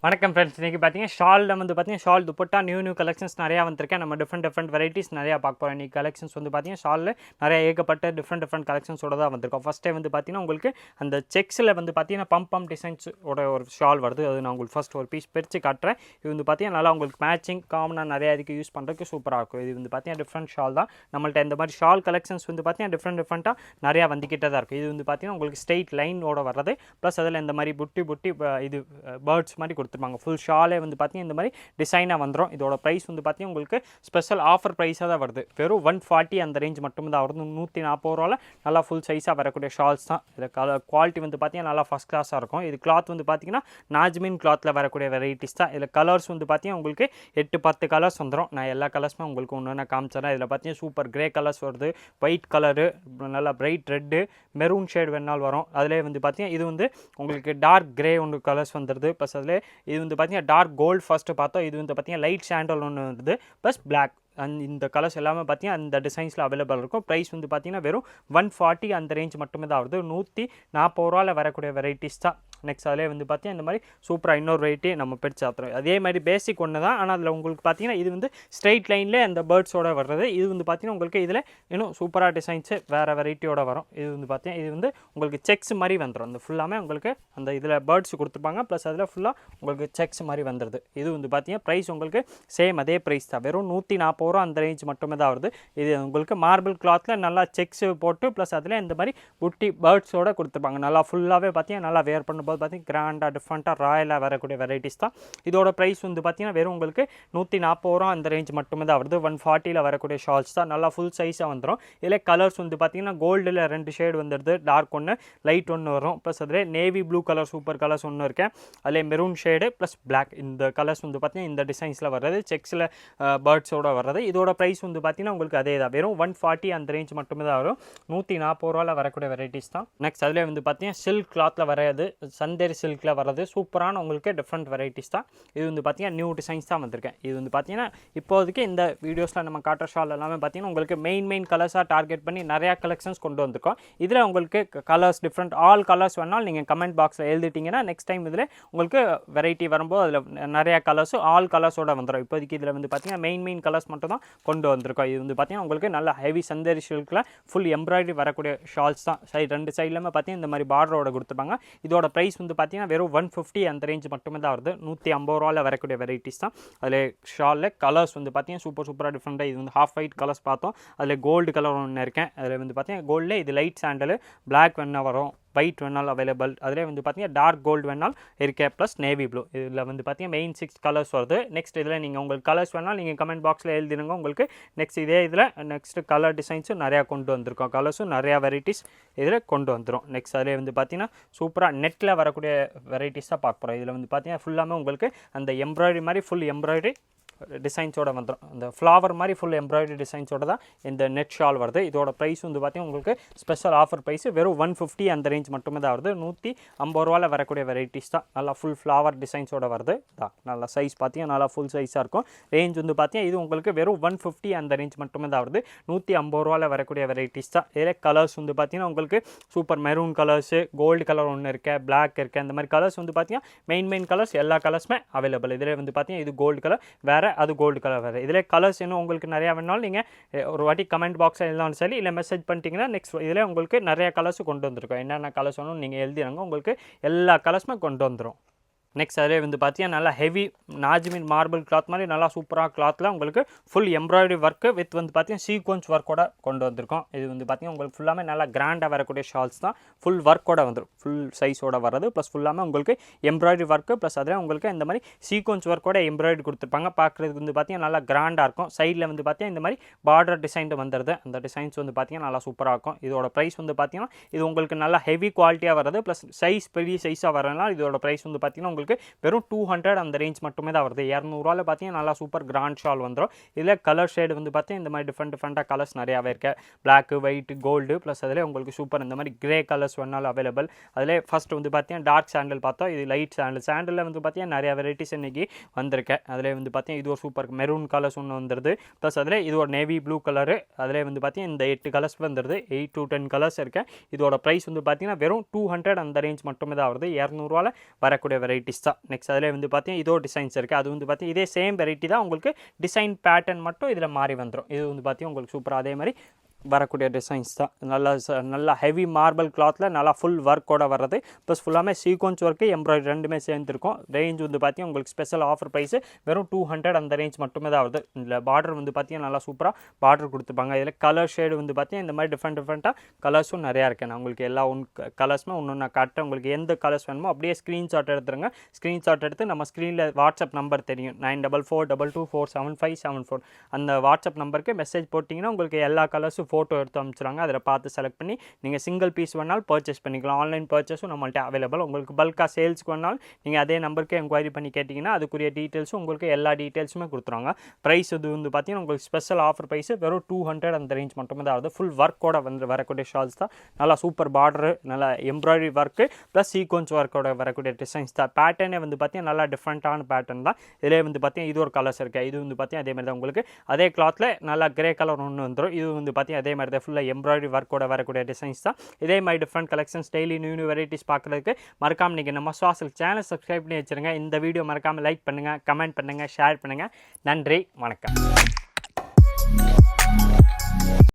வணக்கம் ஃப்ரெண்ட்ஸ். இன்றைக்கி பார்த்தீங்கன்னா ஷாலில் வந்து பார்த்தீங்கன்னா ஷால் துப்பட்டா நியூ கலெக்ஷன்ஸ் நிறையா வந்திருக்கேன். நம்ம டிஃப்ரெண்ட் வெரைட்டிஸ் நிறையா பார்க்க போகிறோம். இன்றைக்கி கலெக்ஷன்ஸ் வந்து பார்த்தீங்கன்னா ஷாலில் நிறைய ஏகப்பட்ட டிஃப்ரெண்ட் கலெக்ஷன்ஸோட தான் வந்திருக்கோம். ஃபஸ்ட்டே வந்து பார்த்தீங்கன்னா உங்களுக்கு அந்த செக்ஸில் வந்து பார்த்தீங்கன்னா பம்ப் டிசைன்ஸோட ஒரு ஷால் வருது. அது நான் உங்களுக்கு ஃபஸ்ட் ஒரு பீஸ் பிரித்து காட்டுறேன். இது வந்து பார்த்தீங்கன்னா நல்லா உங்களுக்கு மேட்சிங் காமனாக நிறையா இதுக்கு யூஸ் பண்ணுறதுக்கு சூப்பராக இருக்கும். இது வந்து பார்த்தீங்கன்னா டிஃப்ரெண்ட் ஷால் தான். நம்மள்ட்ட இந்த மாதிரி ஷால் கலெக்ஷன்ஸ் வந்து பார்த்தீங்கன்னா டிஃப்ரெண்ட்டாக நிறையா வந்துக்கிட்டே தான் இருக்கும். இது வந்து பார்த்தீங்கன்னா உங்களுக்கு ஸ்ட்ரெயிட் லைனோட வர்றது ப்ளஸ் அதில் இந்த மாதிரி புட்டி இது பேர்ட்ஸ் மாதிரி கொடுத்துருப்பாங்க. ஃபுல் ஷாலே வந்து பார்த்தீங்கன்னா இந்த மாதிரி டிசைனாக வந்துடும். இதோட ப்ரைஸ் வந்து பார்த்தீங்கன்னா உங்களுக்கு ஸ்பெஷல் ஆஃபர் ப்ரைஸாக தான் வருது. வெறும் 140 அந்த ரேஞ்ச் மட்டும் தான் வருது. 140 ரூபாவில் நல்லா ஃபுல் சைஸாக வரக்கூடிய ஷால்ஸ் தான். இது குவாலிட்டி வந்து பார்த்தீங்கன்னா நல்லா ஃபஸ்ட் கிளாஸாக இருக்கும். இது கிளாத் வந்து பார்த்தீங்கன்னா நாஜ்மின் கிளாத்தில் வரக்கூடிய வெரைட்டிஸ் தான். இதில் கலர்ஸ் வந்து பார்த்தீங்கன்னா உங்களுக்கு 8-10 கலர்ஸ் வந்துடும். நான் எல்லா கலர்ஸுமே உங்களுக்கு ஒன்று காமிச்சிடறேன். இதில் பார்த்தீங்கன்னா சூப்பர் கிரே கலர்ஸ் வருது, ஒயிட் கலரு, நல்லா பிரைட் ரெட்டு, மெரூன் ஷேட் வேணாலும் வரும். அதிலே வந்து பார்த்தீங்கன்னா இது வந்து உங்களுக்கு டார்க் கிரே ஒன்று கலர்ஸ் வந்துடுது. ப்ளஸ் அதில் இது வந்து பார்த்தீங்கன்னா டார்க் கோல்டு ஃபஸ்ட்டு பார்த்தோம். இது வந்து பார்த்தீங்கன்னா லைட் சாண்டல் ஒன்று வருது ப்ளஸ் பிளாக். இந்த கலர்ஸ் எல்லாமே பார்த்தீங்கன்னா அந்த டிசைன்ஸில் அவைலபிள் இருக்கும். ப்ரைஸ் வந்து பார்த்தீங்கன்னா வெறும் 140 அந்த ரேஞ்ச் மட்டுமே தான் வருது. 140 ரூபாவில் வரக்கூடிய வெரைட்டிஸ் தான். நெக்ஸ்ட் அதிலே வந்து பார்த்தீங்கன்னா இந்த மாதிரி சூப்பராக இன்னொரு வெரைட்டி நம்ம பிரித்து ஆத்துறோம். அதே மாதிரி பேசிக் ஒன்று தான். ஆனால் அதில் உங்களுக்கு பார்த்தீங்கன்னா இது வந்து ஸ்ட்ரெயிட் லைனில் அந்த பேர்ட்ஸோட வர்றது. இது வந்து பார்த்தீங்கன்னா உங்களுக்கு இதில் இன்னும் சூப்பராக டிசைன்ஸு வேறு வெரைட்டியோட வரும். இது வந்து பார்த்தீங்கன்னா இது வந்து உங்களுக்கு செக்ஸ் மாதிரி வந்துடும். இந்த ஃபுல்லாமே உங்களுக்கு அந்த இதில் பேர்ட்ஸ் கொடுத்துருப்பாங்க ப்ளஸ் அதில் ஃபுல்லாக உங்களுக்கு செக்ஸ் மாதிரி வந்துடுது. இது வந்து பார்த்தீங்கன்னா ப்ரைஸ் உங்களுக்கு சேம் அதே ப்ரைஸ் தான். வெறும் 140 ரூபா அந்த ரேஞ்ச் மட்டுமே தான் வருது. இது உங்களுக்கு மார்பிள் கிளாத்தில் நல்லா செக்ஸ் போட்டு ப்ளஸ் அதில் இந்த மாதிரி புட்டி பேர்ட்ஸோட கொடுத்துருப்பாங்க. நல்லா ஃபுல்லாகவே பார்த்தீங்கன்னா நல்லா வேர் பண்ணும்போது பார்த்தீங்கன்னா கிராண்டாக டிஃப்ரெண்ட்டாக ராயலாக வரக்கூடிய வெரைட்டிஸ் தான். இதோட ப்ரைஸ் வந்து பார்த்தீங்கன்னா வெறும் உங்களுக்கு 140 ரூபா அந்த ரேஞ்ச் மட்டுமே தான் வருது. 140ல் வரக்கூடிய ஷால்ஸ் தான். நல்லா ஃபுல் சைஸாக வந்துடும். இதில் கலர்ஸ் வந்து பார்த்தீங்கன்னா கோல்டில் 2 ஷேட் வந்துடுது. டார்க் ஒன்று, லைட் ஒன்று வரும். ப்ளஸ் அதில் navy blue colour super colours ஒன்று இருக்கேன். அதில் மெரூன் ஷேடு ப்ளஸ் பிளாக். இந்த கலர்ஸ் வந்து பார்த்தீங்கன்னா இந்த டிசைன்ஸில் வர்றது, செக்ஸில் பேர்ட்ஸோட வர்றது. இதோட ப்ரைஸ் வந்து பார்த்தீங்கன்னா உங்களுக்கு அதே தான். வெறும் 140 அந்த ரேஞ்ச் மட்டுமே தான் வரும். 140 ரூபாவில் வரக்கூடிய வெரைட்டிஸ் தான். நெக்ஸ்ட் அதில் வந்து பார்த்தீங்கன்னா சில்க் கிளாத்தில் வரையாது, சந்தேரி சில்கில் வர்றது சூப்பரான உங்களுக்கு டிஃப்ரெண்ட் வெரைட்டிஸ் தான். இது வந்து பார்த்தீங்கன்னா நியூ டிசைன்ஸ் தான் வந்திருக்கேன். இது வந்து பார்த்தீங்கன்னா இப்போதைக்கு இந்த வீடியோஸில் நம்ம காட்டுற ஷால் எல்லாமே பார்த்தீங்கன்னா உங்களுக்கு மெயின் கலர்ஸாக டார்கெட் பண்ணி நிறையா கலெக்ஷன்ஸ் கொண்டு வந்திருக்கோம். இதில் உங்களுக்கு கலர்ஸ் டிஃப்ரெண்ட் ஆல் கலர்ஸ் வேணாலும் நீங்கள் கமெண்ட் பாக்ஸில் எழுதிட்டிங்கன்னா நெக்ஸ்ட் டைம் இதில் உங்களுக்கு வெரைட்டி வரும்போது அதில் நிறையா கலர்ஸும் ஆல் கலர்ஸோட வந்துடும். இப்போதைக்கு இதில் வந்து பார்த்தீங்கன்னா மெயின் கலர்ஸ் மட்டும் தான் கொண்டு வந்திருக்கோம். இது வந்து பார்த்தீங்கன்னா உங்களுக்கு நல்ல ஹெவி சந்தேரி சில்கில் ஃபுல் எம்ப்ராய்டரி வரக்கூடிய ஷால்ஸ் தான். ரெண்டு சைட்லையுமே பார்த்தீங்கன்னா இந்த மாதிரி பார்டரோட கொடுத்துருப்பாங்க. இதோட ப்ரைஸ் வந்து பார்த்தீங்கன்னா வெறும் 150 அந்த ரேஞ்ச் மட்டுமே தான் வருது. 150 ரூபாவில் வரக்கூடிய வெரைட்டிஸ் தான். அதில் ஷாலில் கலர்ஸ் வந்து பார்த்தீங்கன்னா சூப்பராக டிஃப்ரெண்ட்டாக. இது வந்து ஹாஃப் ஒயிட் கலர்ஸ் பார்த்தோம். அதில் கோல்டு கலர் ஒன்று இருக்கேன். அதில் வந்து பார்த்தீங்கன்னா கோல்டில் இது லைட் சாண்டலு, பிளாக் வேணா வரும், ஒயிட் வேணாலும் அவைலபிள். அதிலே வந்து பார்த்தீங்கன்னா டார்க் கோல்டு வேணாலும் இருக்கே ப்ளஸ் நேவி ப்ளூ. இதில் வந்து பார்த்தீங்கன்னா மெயின் 6 கலர்ஸ் வருது. நெக்ஸ்ட் இதில் நீங்கள் உங்களுக்கு கலர்ஸ் வேணாலும் நீங்கள் கமெண்ட் பாக்ஸில் எழுதிடுங்க. உங்களுக்கு நெக்ஸ்ட் இதே இதில் நெக்ஸ்ட் கலர் டிசைன்ஸும் நிறையா கொண்டு வந்திருக்கோம். கலர்ஸும் நிறையா வெரைட்டிஸ் இதில் கொண்டு வந்துடும். நெக்ஸ்ட் அதிலே வந்து பார்த்தீங்கன்னா சூப்பராக நெட்டில் வரக்கூடிய வெரைட்டிஸாக பார்க்க போகிறோம். இதில் வந்து பார்த்தீங்கன்னா ஃபுல்லாமே உங்களுக்கு அந்த எம்ப்ராய்டரி மாதிரி ஃபுல் எம்ப்ராய்டரி டிசைன்ஸோட வந்துடும். அந்த ஃப்ளவர் மாதிரி ஃபுல் எம்ப்ராய்டரி டிசைன்ஸோட தான் இந்த நெட் ஷால் வருது. இதோட ப்ரைஸ் வந்து பார்த்தீங்கன்னா உங்களுக்கு ஸ்பெஷல் ஆஃபர் ப்ரைஸ் வெறும் 150 அந்த ரேஞ்ச் மட்டுமே தான் வருது. 150 ரூபாவில் வரக்கூடிய வெரைட்டிஸ் தான். நல்லா ஃபுல் ஃப்ளவர் டிசைன்ஸோட வருது தான். நல்லா சைஸ் பார்த்தீங்கன்னா நல்லா ஃபுல் சைஸாக இருக்கும். ரேஞ்ச் வந்து பார்த்தீங்கன்னா இது உங்களுக்கு வெறும் 150 அந்த ரேஞ்ச் மட்டுமே தான் வருது. 150 ரூபாவில் வரக்கூடிய வெரைட்டிஸ் தான். இதில் கலர்ஸ் வந்து பார்த்தீங்கன்னா உங்களுக்கு super maroon colours, gold colour ஒன்று இருக்கேன், பிளாக் இருக்கேன். இந்த மாதிரி கலர்ஸ் வந்து பார்த்தீங்கன்னா மெயின் கலர்ஸ் எல்லா கலர்ஸுமே அவைலபிள். இதில் வந்து பார்த்தீங்கன்னா இது கோல்டு கலர் வேறு, அது கோல்டு கலர் வேறு. இதில் கலர்ஸ் இன்னும் உங்களுக்கு நிறையா வேணாலும் நீங்கள் ஒரு வாட்டி கமெண்ட் பாக்ஸில் எழுதாலும் சரி, இல்லை மெசேஜ் பண்ணிட்டீங்கன்னா நெக்ஸ்ட் இதில் உங்களுக்கு நிறைய கலர்ஸ் கொண்டு வந்திருக்கோம். என்னென்ன கலர்ஸ் வேணும் நீங்கள் எழுதிடுங்க, உங்களுக்கு எல்லா கலர்ஸுமே கொண்டு வந்துடும். நெக்ஸ்ட் அதிலே வந்து பார்த்தீங்கன்னா நல்லா ஹெவி நாஜ்மின் மார்பிள் கிளாத் மாதிரி நல்லா சூப்பராக கிளாத்தில் உங்களுக்கு ஃபுல் எம்ப்ராய்டரி ஒர்க்கு வித் வந்து பார்த்தீங்கன்னா சீக்வன்ஸ் ஒர்க்கோட கொண்டு வந்திருக்கோம். இது வந்து பார்த்தீங்கன்னா உங்களுக்கு ஃபுல்லாமே நல்லா கிராண்டாக வரக்கூடிய ஷால்ஸ் தான். ஃபுல் ஒர்க்கோட வந்துடும், ஃபுல் சைஸோட வர்றது ப்ளஸ் ஃபுல்லாமே உங்களுக்கு எம்ப்ராய்டரி ஒர்க்கு ப்ளஸ் அதில் உங்களுக்கு இந்த மாதிரி சீக்வன்ஸ் ஒர்க்கோட எம்ப்ராய்டரி கொடுத்துருப்பாங்க. பார்க்குறதுக்கு வந்து பார்த்தீங்கன்னா நல்லா கிராண்டாக இருக்கும். சைடில் வந்து பார்த்தீங்கன்னா இந்த மாதிரி பார்டர் டிசைன் வந்துடுது. அந்த டிசைன்ஸ் வந்து பார்த்தீங்கன்னா நல்லா சூப்பராக இருக்கும். இதோட ப்ரைஸ் வந்து பார்த்தீங்கன்னா இது உங்களுக்கு நல்லா ஹெவி குவாலிட்டியாக வர்றது ப்ளஸ் சைஸ் பெரிய சைஸாக வரதுனால இதோட ப்ரைஸ் வந்து பார்த்தீங்கன்னா வெறும் 200 அந்த ரேஞ்ச் மட்டுமே தான் வருது. 200 ரூபாயில் பார்த்தீங்கன்னா நல்லா சூப்பர் கிராண்ட் ஷால் வந்துடும். இதில் கலர் ஷேடு வந்து பார்த்தீங்கன்னா இந்த மாதிரி டிஃப்ரெண்ட்டாக கலர்ஸ் நிறையாவே இருக்கு. பிளாக், ஒயிட், கோல்டு ப்ளஸ் அதில் உங்களுக்கு சூப்பர் இந்த மாதிரி கிரே கலர்ஸ் வேணாலும் அவைலபிள். அதில் ஃபஸ்ட் வந்து பார்த்தீங்கன்னா டார்க் சாண்டல் பார்த்தோம். இது லைட் சாண்டலில் வந்து பார்த்தீங்கன்னா நிறையா வெரைட்டிஸ் இன்றைக்கி வந்திருக்கேன். அதில் வந்து பார்த்தீங்கன்னா இது ஒரு சூப்பர் மெரூன் கலர்ஸ் ஒன்று வந்துடுது. ப்ளஸ் அதில் இது ஒரு நேவி ப்ளூ கலரு. அதில் வந்து பார்த்தீங்கன்னா இந்த 8 கலர்ஸ் வந்துடுது. 8 to 10 கலர்ஸ் இருக்கேன். இதோட ப்ரைஸ் வந்து பார்த்தீங்கன்னா வெறும் 200 அந்த ரேஞ்ச் மட்டுமே தான் வருது. 200 ரூபாயில் வரக்கூடிய வெரைட்டிஸ் வெரைட்டிஸ் தான். நெக்ஸ்ட் அதில் வந்து பார்த்தீங்கன்னா இதோ டிசைன்ஸ் இருக்குது. அது வந்து பார்த்தீங்கன்னா இதே சேம் வெரைட்டி தான், உங்களுக்கு டிசைன் பேட்டர்ன் மட்டும் இதில் மாறி வந்துடும். இது வந்து பார்த்தீங்கன்னா உங்களுக்கு சூப்பராக அதே மாதிரி வரக்கூடிய டிசைன்ஸ் தான். நல்லா ஹெவி மார்பிள் கிளாத்தில் நல்லா ஃபுல் ஒர்க்கோட வர்றது, ப்ளஸ் ஃபுல்லாமே சீக்வன்ஸ் ஒர்க்கு எம்ப்ராய்டரி ரெண்டுமே சேர்ந்துருக்கும். ரேஞ்ச் வந்து பார்த்தீங்கன்னா உங்களுக்கு ஸ்பெஷல் ஆஃபர் ப்ரைஸு வெறும் 200 அந்த ரேஞ்ச் மட்டுமே தான் வருது. இதில் பார்டர் வந்து பார்த்தீங்கன்னா நல்லா சூப்பராக பார்டர் கொடுத்துப்பாங்க. இதில் கலர் ஷேடு வந்து பார்த்தீங்கன்னா இந்த மாதிரி டிஃப்ரெண்ட்டாக கலர்ஸும் நிறையா இருக்குது. நான் உங்களுக்கு எல்லா கலர்ஸுமே ஒன்று நான் காட்டுறேன். உங்களுக்கு எந்த கலர்ஸ் வேணுமோ அப்படியே ஸ்க்ரீன்ஷாட் எடுத்துருங்க. ஸ்க்ரீன்ஷாட் எடுத்து நம்ம ஸ்க்ரீனில் வாட்ஸ்அப் நம்பர் தெரியும் 9442247574 அந்த வாட்ஸ்அப் நம்பருக்கு மெசேஜ் போட்டிங்கன்னா உங்களுக்கு எல்லா கலர்ஸும் ஃபோட்டோ எடுத்து அனுப்பிச்சிடுவாங்க. அதில் பார்த்து செலக்ட் பண்ணி நீங்கள் சிங்கிள் பீஸ் வேணாலும் பர்ச்சேஸ் பண்ணிக்கலாம். ஆன்லைன் பர்ச்சேஸும் நம்மள்ட்ட அவைலபிள். உங்களுக்கு பல்காக சேல்ஸ்க்கு வேணாலும் நீங்கள் அதே நம்பருக்கு என்கொயரி பண்ணி கேட்டிங்கன்னா அதுக்குரிய டீட்டெயில்ஸும் உங்களுக்கு எல்லா டீட்டெயில்ஸுமே கொடுத்துருவாங்க. ப்ரைஸ் இது வந்து பார்த்தீங்கன்னா உங்களுக்கு ஸ்பெஷல் ஆஃபர் ப்ரைஸு வெறும் 200 அந்த ரேஞ்ச் மட்டுமே தான் ஆகுது. ஃபுல் ஒர்க்கோட வந்து வரக்கூடிய ஷால்ஸ் தான். நல்லா சூப்பர் பார்டரு, நல்லா எம்ப்ராய்டரி ஒர்க்கு ப்ளஸ் சீக்வன்ஸ் ஒர்க்கோட வரக்கூடிய டிசைன்ஸ் தான். பேட்டர்னே வந்து பார்த்தீங்கன்னா நல்லா டிஃப்ரெண்ட்டான பேட்டர்ன் தான். இதிலே வந்து பார்த்தீங்கன்னா இது ஒரு கலர்ஸ் இருக்குது. இது வந்து பார்த்தீங்கன்னா அதே மாதிரி தான் உங்களுக்கு அதே கிளாத்தில் நல்லா கிரே கலர் ஒன்று வந்துடும். இது வந்து பார்த்தீங்கன்னா அதே மாதிரி தான் ஃபுல்லாக எம்ப்ராய்டரி ஒர்க்கோட வரக்கூடிய டிசைன்ஸ் தான். இதே மாதிரி different collections daily new varieties பார்க்குறதுக்கு மறக்காமல் நீங்கள் நம்ம சுவாசல் சேனல் சப்ஸ்கிரைப் பண்ணி வச்சுருங்க. இந்த வீடியோ மறக்காமல் லைக் பண்ணுங்கள், கமெண்ட் பண்ணுங்கள், ஷேர் பண்ணுங்கள். நன்றி, வணக்கம்.